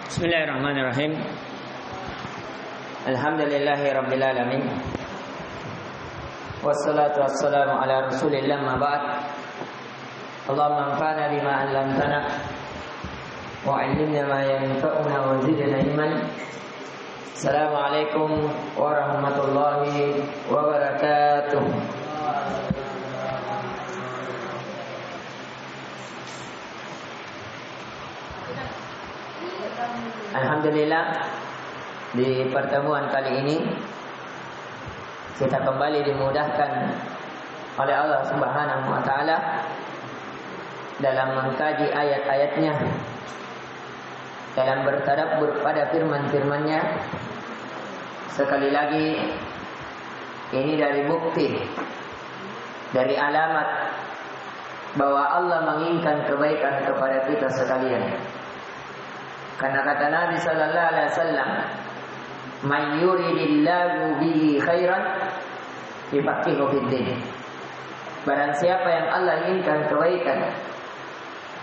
Bismillahirrahmanirrahim. Alhamdulillahirabbil alamin. Wassalatu wassalamu ala Rasulillah ma ba'd. Allahumma anfa'na bima 'allamtana wa 'allimna ma yanfa'una wa zidna ilman. Assalamualaikum warahmatullahi wabarakatuh. Alhamdulillah, di pertemuan kali ini kita kembali dimudahkan oleh Allah Subhanahu wa taala dalam mengkaji ayat-ayatnya, dalam bertadabbur pada firman-firman-Nya. Sekali lagi, ini dari bukti, dari alamat bahwa Allah menginginkan kebaikan kepada kita sekalian. Karena kata Nabi sallallahu alaihi wasallam, "May yuridillahu bihi khairan yufaqihu fid-din." Barang siapa yang Allah inginkan kebaikan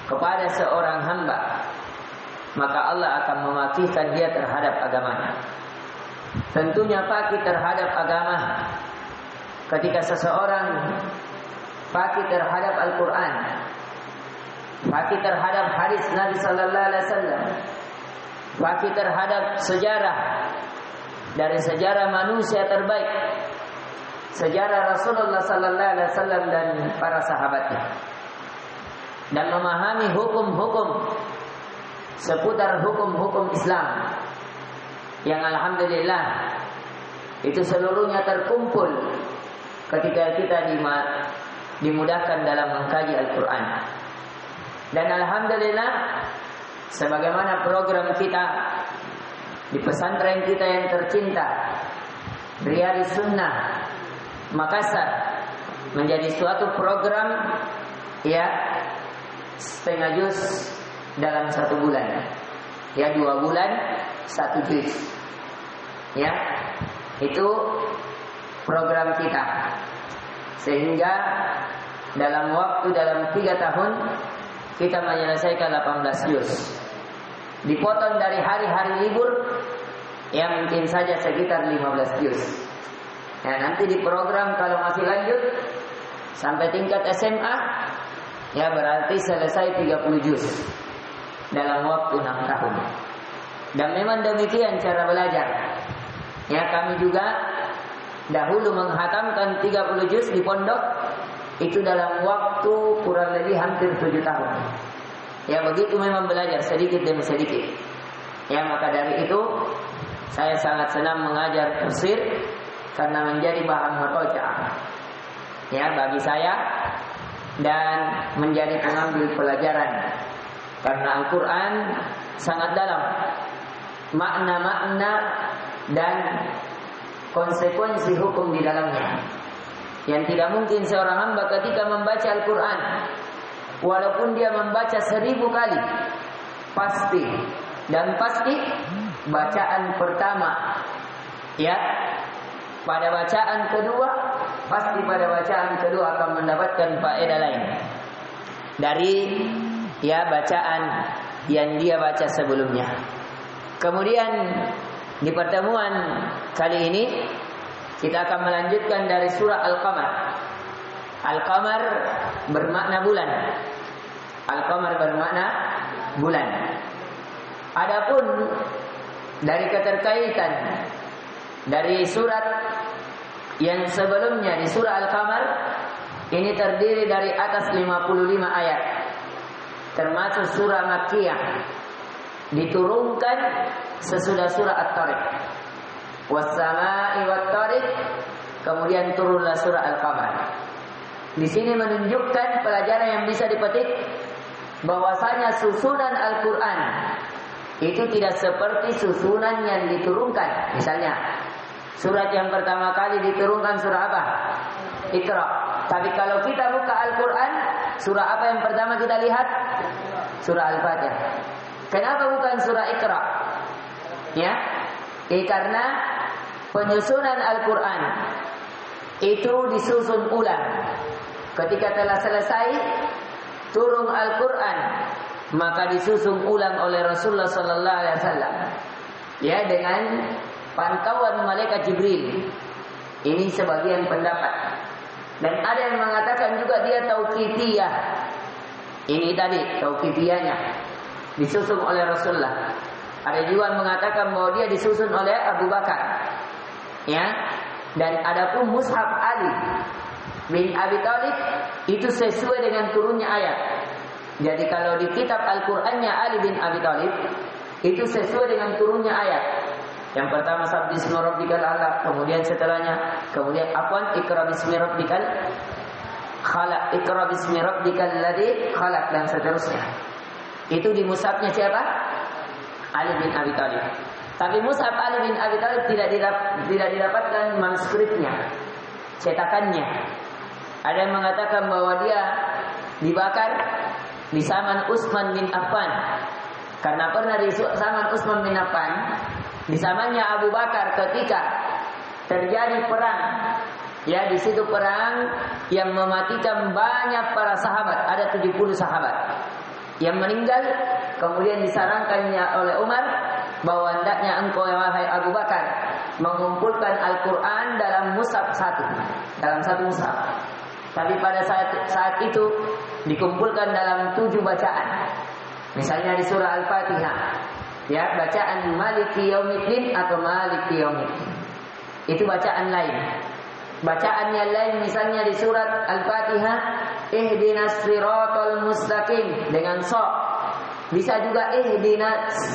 kepada seorang hamba, maka Allah akan memaqihkan dia terhadap agamanya. Tentunya faqih terhadap agama ketika seseorang faqih terhadap Al-Quran, faqih terhadap hadis Nabi sallallahu alaihi wasallam, faqih terhadap sejarah, dari sejarah manusia terbaik, sejarah Rasulullah sallallahu alaihi wasallam dan para sahabatnya, dan memahami hukum-hukum seputar hukum-hukum Islam yang alhamdulillah itu seluruhnya terkumpul ketika kita dimudahkan dalam mengkaji Al-Quran. Dan alhamdulillah, sebagaimana program kita di pesantren kita yang tercinta, Riyadhus Sunnah Makassar, menjadi suatu program ya setengah juz dalam 1 bulan, ya 2 bulan 1 juz, ya itu program kita, sehingga dalam 3 tahun kita menyelesaikan 18 juz, dipotong dari hari-hari libur yang mungkin saja sekitar 15 juz. Ya, nanti di program kalau masih lanjut sampai tingkat SMA, ya berarti selesai 30 juz dalam waktu 6 tahun. Dan memang demikian cara belajar. Ya, kami juga dahulu menghatamkan 30 juz di pondok itu dalam waktu kurang lebih hampir 7 tahun. Ya, begitu memang belajar sedikit demi sedikit. Ya, maka dari itu saya sangat senang mengajar tafsir karena menjadi bahan murajaah ya bagi saya, dan menjadi pengambil pelajaran, karena Al-Quran sangat dalam makna-makna dan konsekuensi hukum di dalamnya, yang tidak mungkin seorang hamba ketika membaca Al-Quran, walaupun dia membaca 1000 kali, pasti bacaan pertama, ya pada bacaan kedua, pasti pada bacaan kedua akan mendapatkan faedah lain dari ya bacaan yang dia baca sebelumnya. Kemudian di pertemuan kali ini kita akan melanjutkan dari surah Al-Qamar. Al-Qamar bermakna bulan. Al-Qamar bermakna bulan. Adapun dari keterkaitan dari surat yang sebelumnya di surah Al-Qamar, ini terdiri dari atas 55 ayat, termasuk surah Makkiyah, diturunkan sesudah surah At-Tariq. Was-samaa'i wat-tariq, kemudian turunlah surah Al-Qamar. Di sini menunjukkan pelajaran yang bisa dipetik bahwasanya susunan Al-Quran itu tidak seperti susunan yang diturunkan. Misalnya surat yang pertama kali diturunkan surah apa? Iqra. Tapi kalau kita buka Al-Quran, surah apa yang pertama kita lihat? Surah Al-Fatihah. Kenapa bukan surah Iqra? Ya, karena penyusunan Al-Quran itu disusun ulang. Ketika telah selesai turun Al-Quran, maka disusun ulang oleh Rasulullah sallallahu alaihi wasallam. Ya, dengan pantauan malaikat Jibril. Ini sebagian pendapat. Dan ada yang mengatakan juga dia tauqifiyah. Ini tadi tauqifiyahnya disusun oleh Rasulullah. Ada juga yang mengatakan bahwa dia disusun oleh Abu Bakar. Ya. Dan adapun mushaf Ali bin Abi Thalib itu sesuai dengan turunnya ayat. Jadi kalau di kitab Al-Qur'annya Ali bin Abi Thalib itu sesuai dengan turunnya ayat. Yang pertama Sabbismi rabbikal a'la, kemudian setelahnya Iqra bismi rabbikal khalaq, Iqra bismi rabbikal ladzi khalaq, dan seterusnya. Itu di mushafnya siapa? Ali bin Abi Thalib. Tapi mushaf Ali bin Abi Thalib tidak didapatkan manuskripnya, cetakannya. Ada yang mengatakan bahwa dia dibakar di zaman Utsman bin Affan. Karena pernah di zaman Utsman bin Affan, di zamannya Abu Bakar ketika terjadi perang, ya di situ perang yang mematikan banyak para sahabat, ada 70 sahabat yang meninggal. Kemudian disarankannya oleh Umar bahwa hendaknya engkau wahai Abu Bakar mengumpulkan Al-Quran dalam mushaf satu, dalam satu mushaf. Tapi pada saat itu dikumpulkan dalam 7 bacaan. Misalnya di surah Al-Fatihah, ya bacaan Maliki Yaumiddin atau Maliki Yaumiddin. Itu bacaan lain. Bacaan yang lain misalnya di surat Al-Fatihah, Ihdinas siratal mustaqim dengan so. Bisa juga Ihdinas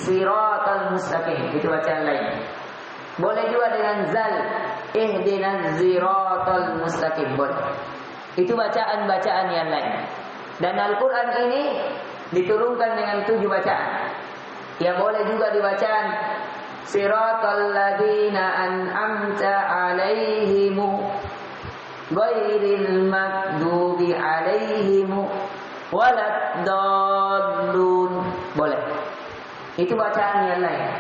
siratal mustaqim. Itu bacaan lain. Boleh juga dengan zal, Ihdinas siratal mustaqim. Boleh. Itu bacaan-bacaan yang lain. Dan Al-Quran ini diturunkan dengan 7 bacaan. Ya boleh juga dibacaan Siratal ladzina an'amta 'alaihimu ghairil maghdubi 'alaihim waladdallun. Boleh. Itu bacaan yang lain.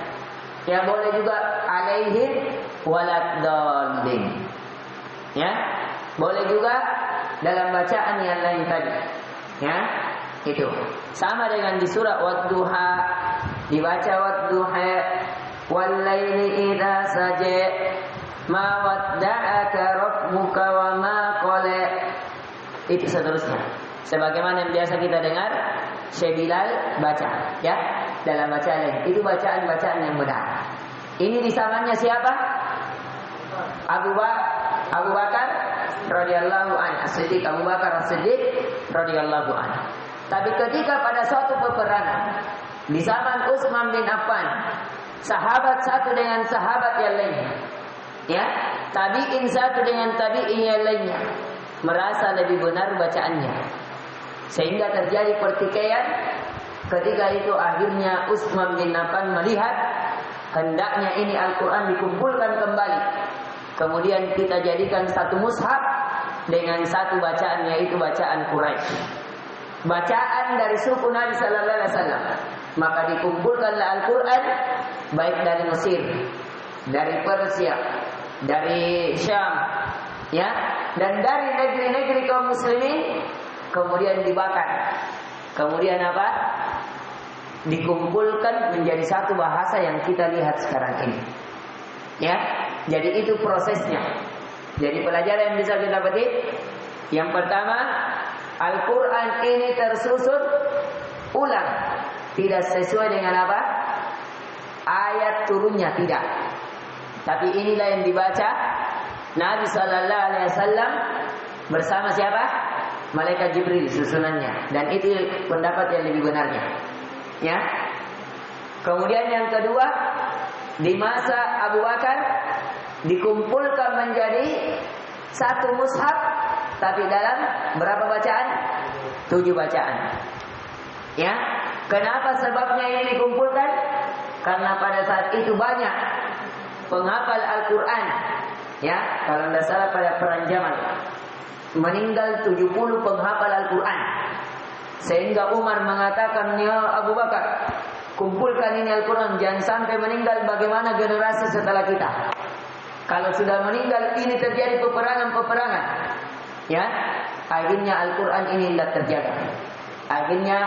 Ya boleh juga 'alaihim waladdallin. Ya. Boleh juga dalam bacaan yang lain tadi. Ya. Itu sama dengan di surah Wadduha, dibaca Wadduha wallaili idza saja ma wadda'aka rabbuka wa ma qala. Itu seterusnya. Sebagaimana yang biasa kita dengar Syekh Bilal baca, ya, dalam bacaan lain. Itu bacaan-bacaan yang benar. Ini di zamannya siapa? Abu Bakar radhiyallahu anhu, As-Siddiq, Abu Bakar As-Siddiq radhiyallahu anhu. Tapi ketika pada suatu peperangan di zaman Utsman bin Affan, sahabat satu dengan sahabat yang lainnya, ya, tabi'in satu dengan tabi'in yang lainnya merasa lebih benar bacaannya, sehingga terjadi pertikaian. Ketika itu akhirnya Utsman bin Affan melihat hendaknya ini Al-Quran dikumpulkan kembali, kemudian kita jadikan satu mushaf dengan satu bacaan, yaitu bacaan Quraisy, bacaan dari suku Nabi Sallallahu Alaihi Wasallam. Maka dikumpulkanlah Al-Quran baik dari Mesir, dari Persia, dari Syam, ya, dan dari negeri-negeri kaum muslimin. Kemudian dibakar. Kemudian apa? Dikumpulkan menjadi satu bahasa yang kita lihat sekarang ini. Ya, jadi itu prosesnya. Jadi pelajaran yang bisa kita petik, yang pertama, Al-Quran ini tersusun ulang, tidak sesuai dengan apa? Ayat turunnya, tidak. Tapi inilah yang dibaca Nabi Sallallahu Alaihi Wasallam bersama siapa? Malaikat Jibril susunannya. Dan itu pendapat yang lebih benarnya. Ya. Kemudian yang kedua, di masa Abu Bakar dikumpulkan menjadi satu mushaf, tapi dalam berapa bacaan? 7 bacaan. Ya. Kenapa sebabnya ini dikumpulkan? Karena pada saat itu banyak penghafal Al-Quran. Ya, kalau tidak salah pada perang Jamal meninggal 70 penghafal Al-Quran. Sehingga Umar mengatakan, ya Abu Bakar, kumpulkan ini Al-Quran, jangan sampai meninggal. Bagaimana generasi setelah kita? Kalau sudah meninggal, ini terjadi peperangan-peperangan. Ya, akhirnya Al-Quran ini tidak terjaga. Akhirnya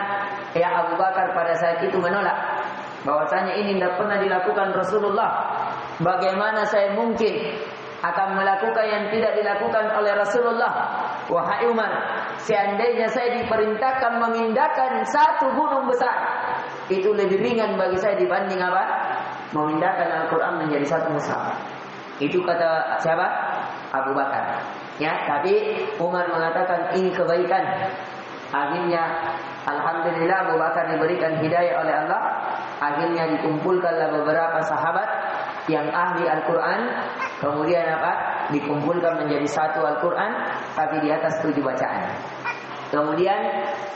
ya Abu Bakar pada saat itu menolak bahwasanya ini tidak pernah dilakukan Rasulullah. Bagaimana saya mungkin akan melakukan yang tidak dilakukan oleh Rasulullah? Wahai Umar, seandainya saya diperintahkan memindahkan satu gunung besar, itu lebih ringan bagi saya dibanding apa? Memindahkan Al-Quran menjadi satu mushaf. Itu kata siapa? Abu Bakar. Ya, tapi Umar mengatakan ini kebaikan. Akhirnya alhamdulillah Abu Bakar diberikan hidayah oleh Allah. Akhirnya dikumpulkanlah beberapa sahabat yang ahli Al-Quran. Kemudian apa? Dikumpulkan menjadi satu Al-Quran, tapi di atas 7 bacaan. Kemudian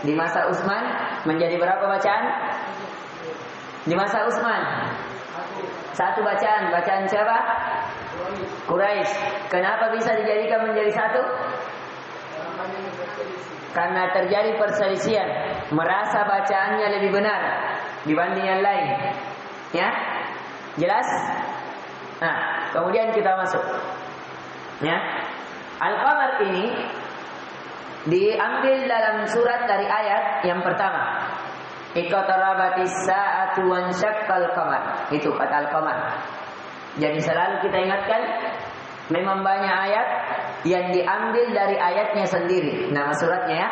di masa Utsman menjadi berapa bacaan? Di masa Utsman 1 bacaan. Bacaan siapa? Quraisy. Kenapa bisa dijadikan menjadi 1? Karena terjadi perselisihan, merasa bacaannya lebih benar dibanding yang lain. Ya? Jelas? Nah, kemudian kita masuk. Ya. Al-Qamar ini diambil dalam surat dari ayat yang pertama. Iqtarabatis sa'atu wan syaqqal qamar. Itu kata Al-Qamar. Jadi selalu kita ingatkan, memang banyak ayat yang diambil dari ayatnya sendiri. Nama suratnya ya.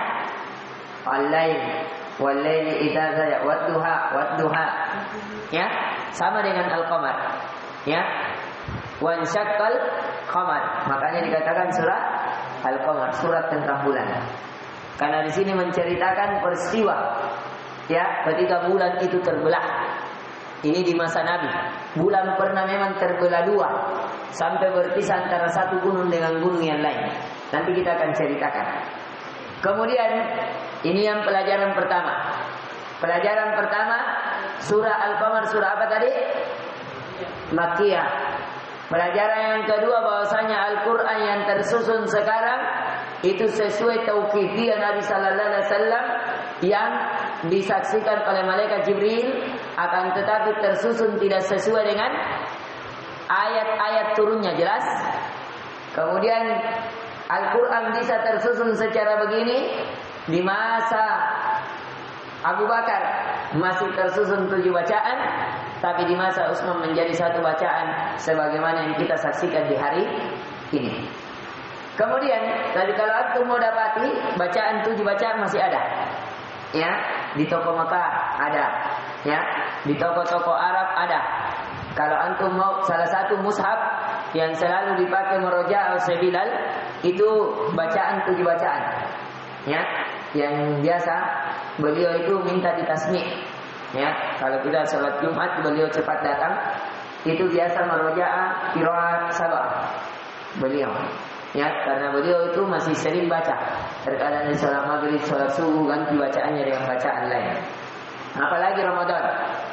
Al-lail wal-laili idza saja wad-duha. Ya, sama dengan Al-Qamar. Ya. Wan syaqqal qamar. Makanya dikatakan surat Al-Qamar, surat tentang bulan. Karena di sini menceritakan peristiwa ya ketika bulan itu terbelah. Ini di masa Nabi. Bulan pernah memang terbelah 2 sampai berpisah antara satu gunung dengan gunung yang lain. Nanti kita akan ceritakan. Kemudian ini yang pelajaran pertama. Pelajaran pertama, surah Al-Qamar, surah apa tadi? Makkiyah. Pelajaran yang kedua, bahwasanya Al-Quran yang tersusun sekarang itu sesuai tauqifiyah Nabi Sallallahu Alaihi Wasallam yang disaksikan oleh malaikat Jibril, akan tetapi tersusun tidak sesuai dengan ayat-ayat turunnya. Jelas? Kemudian Al-Quran bisa tersusun secara begini di masa Abu Bakar masih tersusun 7 bacaan, tapi di masa Utsman menjadi 1 bacaan sebagaimana yang kita saksikan di hari ini. Kemudian tadi kalau antum mau dapati bacaan 7 bacaan masih ada. Ya, di toko Mekah ada. Ya, di toko-toko Arab ada. Kalau antum mau salah satu mushaf yang selalu dipakai meroja al-Bilal itu bacaan 7 bacaan. Ya, yang biasa beliau itu minta ditasmi'. Ya, kalau kita sholat Jumat beliau cepat datang, itu biasa merojaah qiraat sabah beliau. Ya, karena beliau itu masih sering baca. Terkadang di sholat maghrib, sholat subuh ganti bacaannya dengan bacaan lain. Apalagi Ramadan,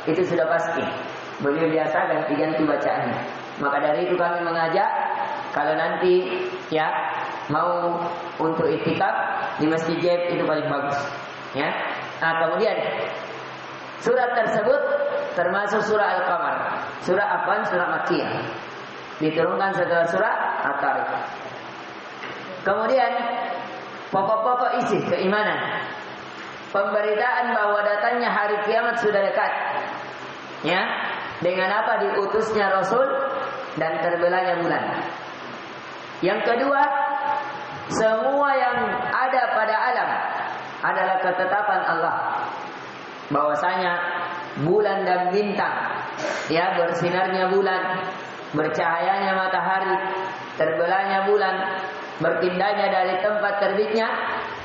itu sudah pasti beliau biasa ganti-ganti bacaannya. Maka dari itu kami mengajak, kalau nanti ya mau untuk iktikaf di Masjid Jaib itu paling bagus. Ya. Nah, kemudian surat tersebut termasuk surah Al-Qamar. Surah apa? Surah Makkiyah. Diturunkan setelah surah At-Tariq. Kemudian pokok-pokok isi keimanan. Pemberitaan bahwa datangnya hari kiamat sudah dekat. Ya. Dengan apa? Diutusnya Rasul dan terbelahnya bulan. Yang kedua, semua yang ada pada alam adalah ketetapan Allah. Bahwasanya bulan dan bintang, ya, bersinarnya bulan, bercahayanya matahari, terbelahnya bulan, berpindahnya dari tempat terbitnya,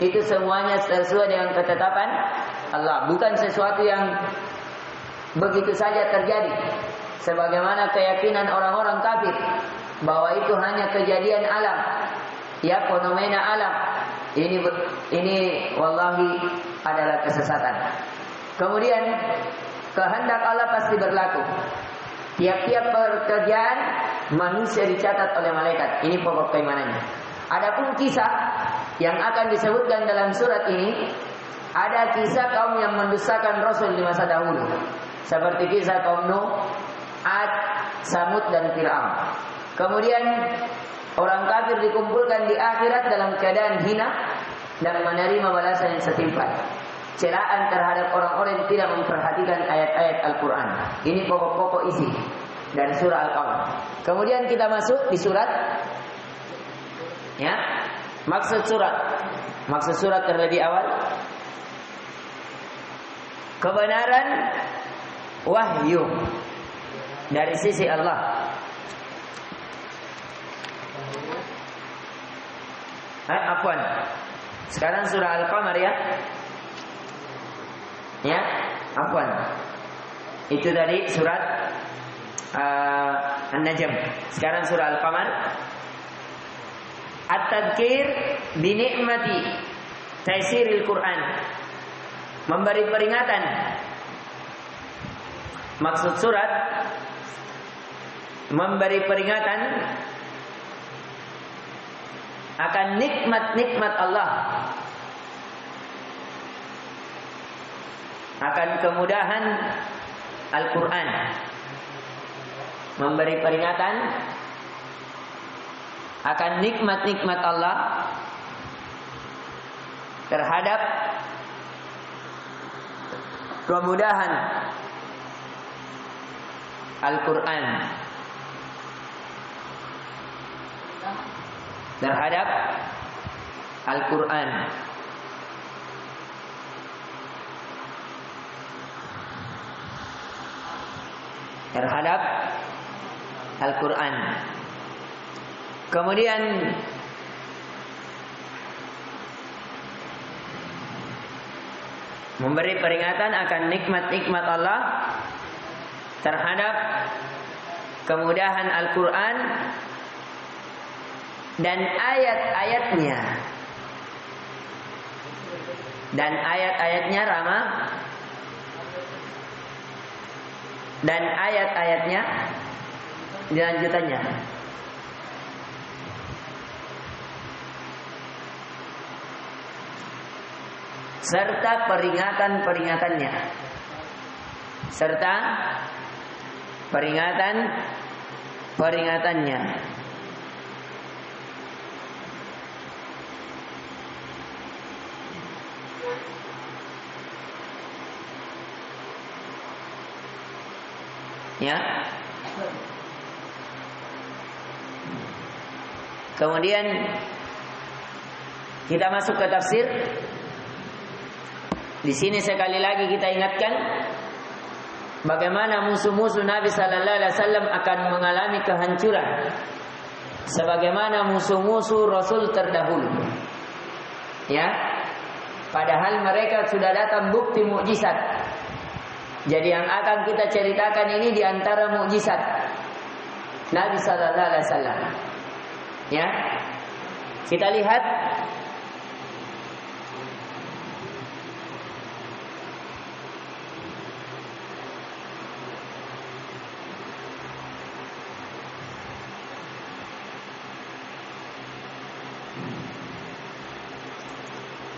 itu semuanya sesuai dengan ketetapan Allah. Bukan sesuatu yang begitu saja terjadi, sebagaimana keyakinan orang-orang kafir bahwa itu hanya kejadian alam, ya, fenomena alam. Ini wallahi adalah kesesatan. Kemudian kehendak Allah pasti berlaku. Tiap-tiap pekerjaan manusia dicatat oleh malaikat. Ini pokok keimanannya. Adapun kisah yang akan disebutkan dalam surat ini, ada kisah kaum yang mendustakan Rasul di masa dahulu, seperti kisah kaum Nuh, Ad, Samud dan Fir'aun. Kemudian orang kafir dikumpulkan di akhirat dalam keadaan hina dan menerima balasan yang setimpal. celaan terhadap orang-orang yang tidak memperhatikan ayat-ayat Al-Quran. Ini pokok-pokok isi dari surah Al-Qamar. Kemudian kita masuk di surat, ya, maksud surat terlebih awal, kebenaran wahyu dari sisi Allah. Afwan. Sekarang surah Al-Qamar ya. Ya, afwan. Itu dari surat An-Najm. Sekarang surah Al-Qamar. At-tadhkir bi ni'mati taysiril Quran. Memberi peringatan. Maksud surat memberi peringatan akan nikmat-nikmat Allah, akan kemudahan Al-Quran. Memberi peringatan akan nikmat-nikmat Allah terhadap kemudahan Al-Quran, terhadap Al-Quran. Terhadap Al-Quran. Kemudian memberi peringatan akan nikmat-nikmat Allah terhadap kemudahan Al-Quran dan ayat-ayatnya. Dan ayat-ayatnya ramah. Dan ayat-ayatnya di lanjutannya. Serta peringatan-peringatannya. Serta peringatan-peringatannya. Ya. Kemudian kita masuk ke tafsir. Di sini sekali lagi kita ingatkan bagaimana musuh-musuh Nabi sallallahu alaihi wasallam akan mengalami kehancuran sebagaimana musuh-musuh Rasul terdahulu. Ya. Padahal mereka sudah datang bukti mukjizat. Jadi yang akan kita ceritakan ini di antara mukjizat Nabi sallallahu alaihi wasallam. Ya. Kita lihat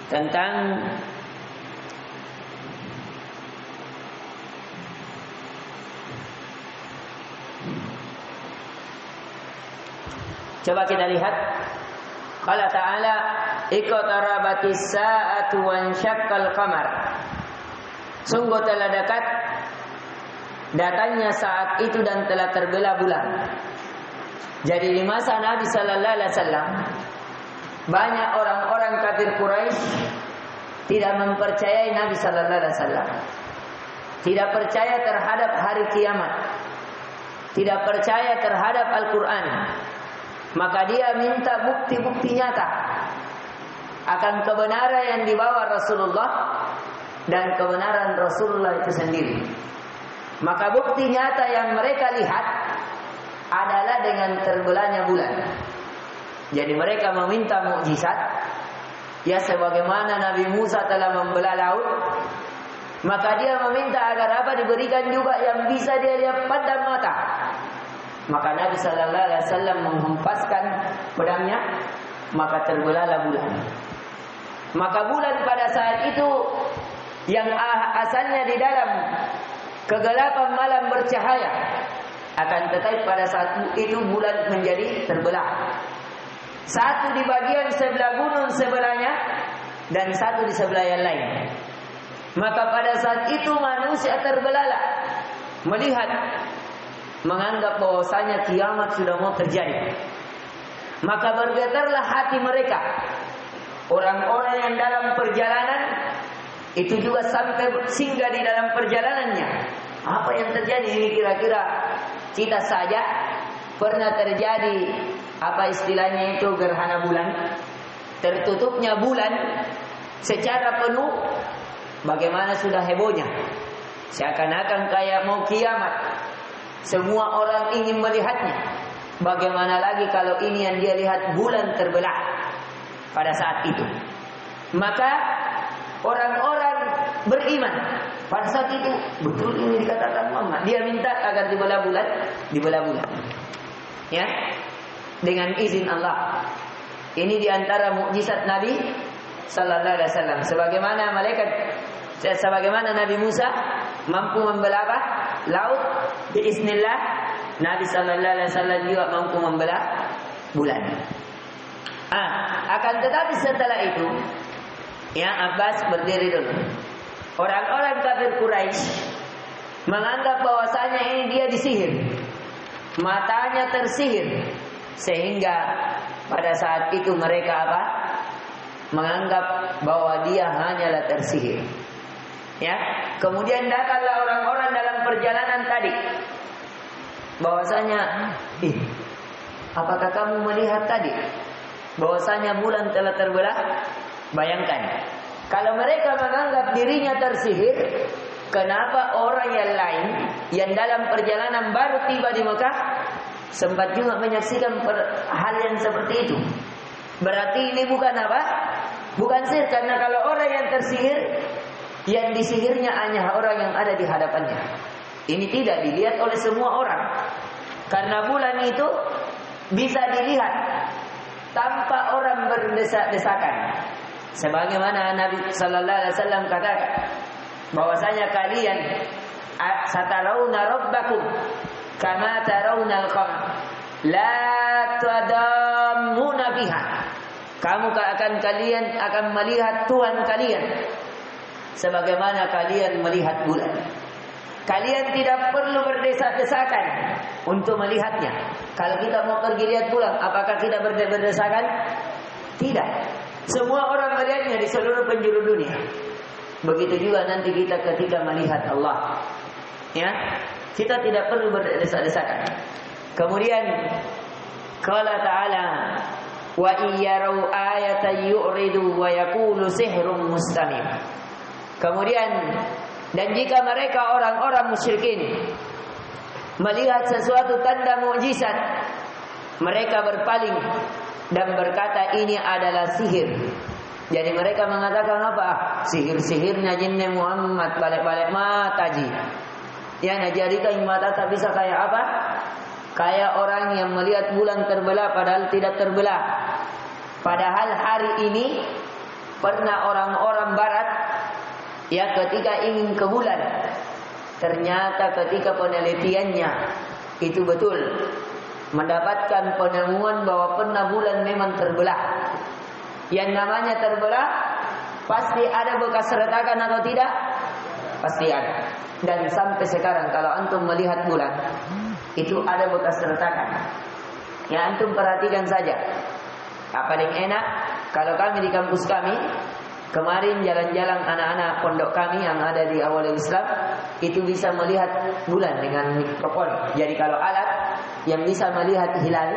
tentang coba kita lihat qala ta'ala iqtarabatis sa'atu wansyaqqal qamar. Sungguh telah dekat datangnya saat itu dan telah terbelah bulan. Jadi di masa Nabi sallallahu alaihi wasallam banyak orang-orang kafir Quraisy tidak mempercayai Nabi sallallahu alaihi wasallam. Tidak percaya terhadap hari kiamat. Tidak percaya terhadap Al-Qur'an. Maka dia minta bukti-bukti nyata akan kebenaran yang dibawa Rasulullah dan kebenaran Rasulullah itu sendiri. Maka bukti nyata yang mereka lihat adalah dengan terbelahnya bulan. Jadi mereka meminta mukjizat. Ya sebagaimana Nabi Musa telah membelah laut, maka dia meminta agar apa diberikan juga yang bisa dia lihat pada mata. Maka Nabi sallallahu alaihi wasallam menghempaskan pedangnya, maka terbelahlah bulan. Maka bulan pada saat itu yang asalnya di dalam kegelapan malam bercahaya, akan tetapi pada saat itu bulan menjadi terbelah. Satu di bagian sebelah gunung sebelahnya dan satu di sebelah yang lain. Maka pada saat itu manusia terbelalak melihat, menganggap bahwasanya kiamat sudah mau terjadi. Maka bergetarlah hati mereka. Orang-orang yang dalam perjalanan itu juga sampai singgah di dalam perjalanannya. Apa yang terjadi ini kira-kira kita saja pernah terjadi apa istilahnya itu gerhana bulan, tertutupnya bulan secara penuh. Bagaimana sudah hebohnya, seakan-akan kayak mau kiamat. Semua orang ingin melihatnya. Bagaimana lagi kalau ini yang dia lihat bulan terbelah pada saat itu. Maka orang-orang beriman pada saat itu, betul ini dikatakan Muhammad. Dia minta agar dibelah bulan. Ya, dengan izin Allah. Ini diantara mukjizat Nabi Sallallahu Alaihi Wasallam. Sebagaimana Nabi Musa mampu membelah laut biiznillah, Nabi Sallallahu Alaihi Wasallam juga mampu membelah bulan. Akan tetapi setelah itu, ya, Abbas berdiri dulu. Orang-orang kafir Quraisy menganggap bahwasanya ini dia disihir, matanya tersihir, sehingga pada saat itu mereka menganggap bahwa dia hanyalah tersihir. Ya, kemudian datanglah orang-orang dalam perjalanan tadi, bahwasanya, apakah kamu melihat tadi bahwasanya bulan telah terbelah? Bayangkan, kalau mereka menganggap dirinya tersihir, kenapa orang yang lain yang dalam perjalanan baru tiba di Mekah sempat juga menyaksikan hal yang seperti itu? Berarti ini bukan bukan sihir, karena kalau orang yang tersihir, yang disihirnya hanya orang yang ada di hadapannya. Ini tidak dilihat oleh semua orang, karena bulan itu bisa dilihat tanpa orang berdesak-desakan. Sebagaimana Nabi Sallallahu Alaihi Wasallam katakan bahwasanya kalian satarawna rabbakum kama tarawna al-qamar la tadammuna biha. Kalian akan melihat Tuhan kalian sebagaimana kalian melihat bulan. Kalian tidak perlu berdesak-desakan untuk melihatnya. Kalau kita mau pergi lihat bulan, apakah kita berdesak-desakan? Tidak. Semua orang melihatnya di seluruh penjuru dunia. Begitu juga nanti kita ketika melihat Allah. Ya, kita tidak perlu berdesak-desakan. Kemudian qala ta'ala wa iyyarau ayatan yu'ridu wa yaqulu sihrun mustamir. Kemudian, dan jika mereka orang-orang musyrikin melihat sesuatu tanda mukjizat, mereka berpaling dan berkata ini adalah sihir. Jadi mereka mengatakan apa? Sihir-sihirnya jinnya Muhammad, balik-balik mata ji. Ya, najarikan mata tak bisa kayak apa? Kayak orang yang melihat bulan terbelah padahal tidak terbelah. Padahal hari ini pernah orang-orang barat, ya, ketika ingin ke bulan, ternyata ketika penelitiannya itu betul mendapatkan penemuan bahwa pernah bulan memang terbelah. Yang namanya terbelah pasti ada bekas retakan atau tidak? Pasti ada. Dan sampai sekarang kalau antum melihat bulan itu ada bekas retakan. Ya, antum perhatikan saja. Paling enak kalau kami di kampus kami kemarin jalan-jalan anak-anak pondok kami yang ada di awal Islam itu bisa melihat bulan dengan mikrofon. Jadi kalau alat yang bisa melihat hilal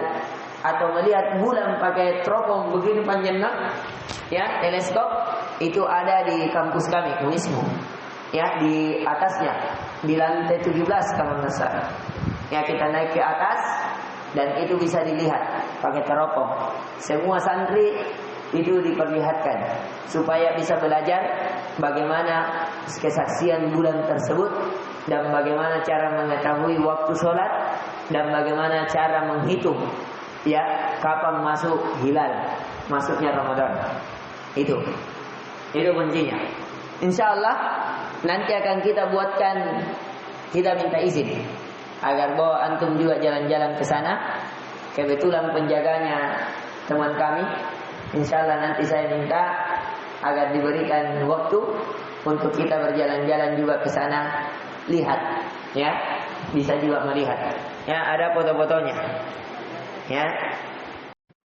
atau melihat bulan pakai teropong begini panjangnya, ya, teleskop, itu ada di kampus kami, Unismu. Ya, di atasnya, di lantai 17 kalau nggak salah. Ya, kita naik ke atas dan itu bisa dilihat pakai teropong. Semua santri itu diperlihatkan supaya bisa belajar bagaimana kesaksian bulan tersebut dan bagaimana cara mengetahui waktu sholat dan bagaimana cara menghitung, ya, kapan masuk hilal, masuknya Ramadan. Itu kuncinya. Insya Allah nanti akan kita buatkan, kita minta izin agar bawa antum juga jalan-jalan ke sana. Kebetulan penjaganya teman kami. Insya Allah nanti saya minta agar diberikan waktu untuk kita berjalan-jalan juga ke sana, lihat, ya, bisa juga melihat. Ya, ada foto-fotonya. Ya,